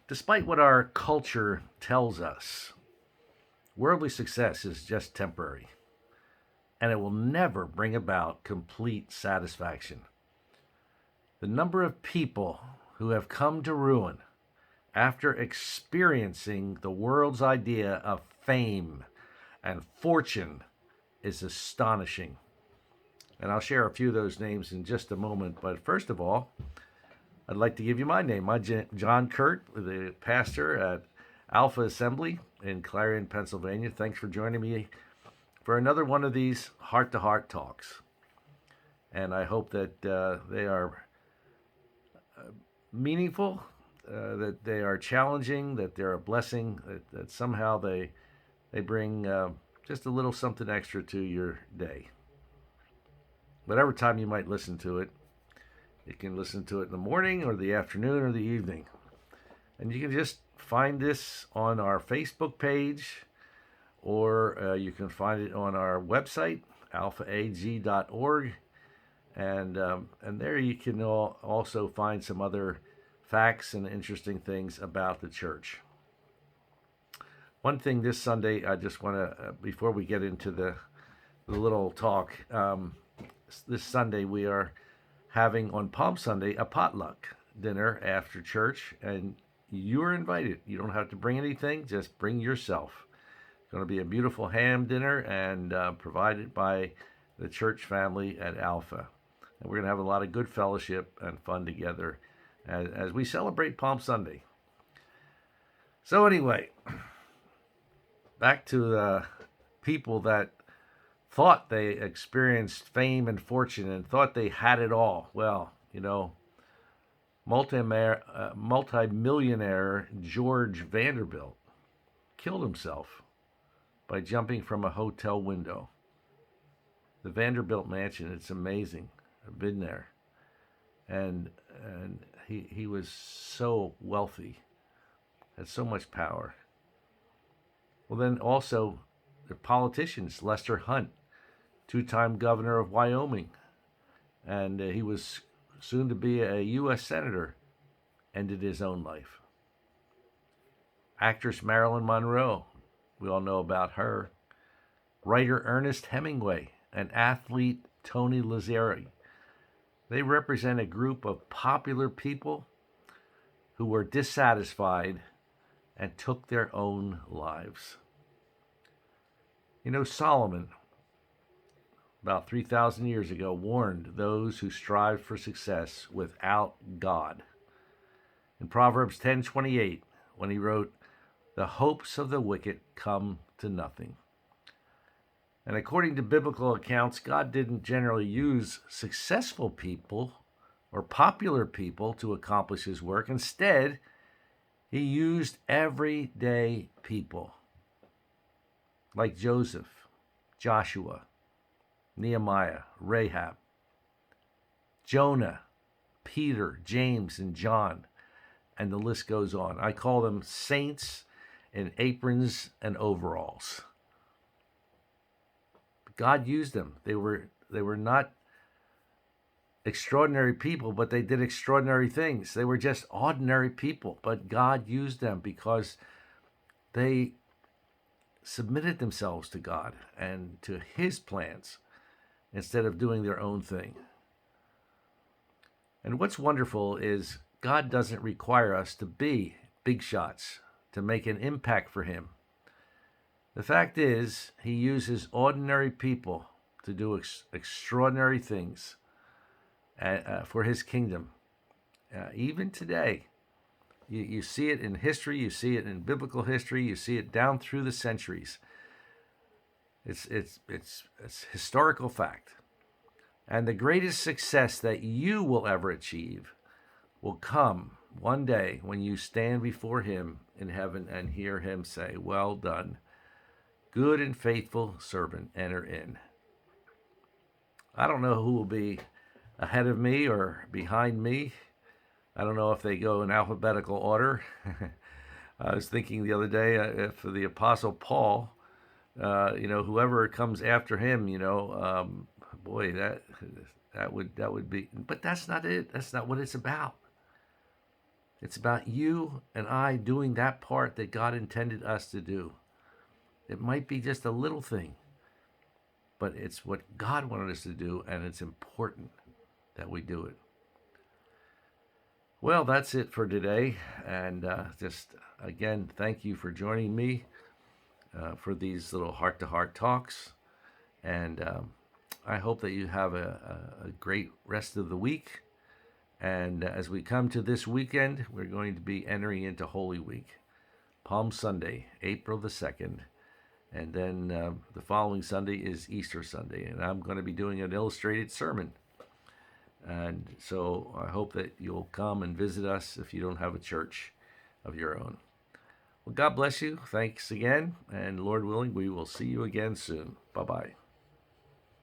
Despite what our culture tells us, worldly success is just temporary, and it will never bring about complete satisfaction. The number of people who have come to ruin after experiencing the world's idea of fame and fortune is astonishing. And I'll share a few of those names in just a moment. But first of all, I'd like to give you my name. I'm John Kuert, the pastor at Alpha Assembly in Clarion, Pennsylvania. Thanks for joining me for another one of these heart to heart talks. And I hope that they are meaningful, that they are challenging, that they're a blessing, that somehow they bring just a little something extra to your day. Whatever time you might listen to it, you can listen to it in the morning or the afternoon or the evening. And you can just find this on our Facebook page, or you can find it on our website, alphaag.org. And there you can also find some other facts and interesting things about the church. One thing this Sunday, I just want to, before we get into the little talk, this Sunday we are having on Palm Sunday a potluck dinner after church, and you're invited. You don't have to bring anything, just bring yourself. It's going to be a beautiful ham dinner and provided by the church family at Alpha. And we're going to have a lot of good fellowship and fun together as we celebrate Palm Sunday. So anyway, back to the people that thought they experienced fame and fortune and thought they had it all. Well, multi-millionaire George Vanderbilt killed himself by jumping from a hotel window. The Vanderbilt Mansion, it's amazing. I've been there. And he was so wealthy, had so much power. Well, then also the politicians, Lester Hunt, two-time governor of Wyoming, and he was soon to be a U.S. senator, ended his own life. Actress Marilyn Monroe, we all know about her. Writer Ernest Hemingway and athlete Tony Lazzari. They represent a group of popular people who were dissatisfied and took their own lives. Solomon, about 3,000 years ago, warned those who strive for success without God. In Proverbs 10:28, when he wrote, "The hopes of the wicked come to nothing." And according to biblical accounts, God didn't generally use successful people or popular people to accomplish his work. Instead, he used everyday people like Joseph, Joshua, Nehemiah, Rahab, Jonah, Peter, James, and John, and the list goes on. I call them saints in aprons and overalls. God used them. They were not extraordinary people, but they did extraordinary things. They were just ordinary people, but God used them because they submitted themselves to God and to his plans instead of doing their own thing. And what's wonderful is God doesn't require us to be big shots to make an impact for him. The fact is, he uses ordinary people to do extraordinary things for his kingdom. Even today, you see it in history, you see it in biblical history, you see it down through the centuries. It's historical fact. And the greatest success that you will ever achieve will come one day when you stand before him in heaven and hear him say, "Well done, good and faithful servant, enter in." I don't know who will be ahead of me or behind me. I don't know if they go in alphabetical order. I was thinking the other day, if the Apostle Paul, whoever comes after him, boy, that would be. But that's not it. That's not what it's about. It's about you and I doing that part that God intended us to do. It might be just a little thing, but it's what God wanted us to do, and it's important that we do it. Well, that's it for today. And just again, thank you for joining me for these little heart to heart talks. And I hope that you have a great rest of the week. And as we come to this weekend, we're going to be entering into Holy Week, Palm Sunday, April the 2nd. And then the following Sunday is Easter Sunday. And I'm going to be doing an illustrated sermon. And so I hope that you'll come and visit us if you don't have a church of your own. Well, God bless you. Thanks again. And Lord willing, we will see you again soon. Bye-bye.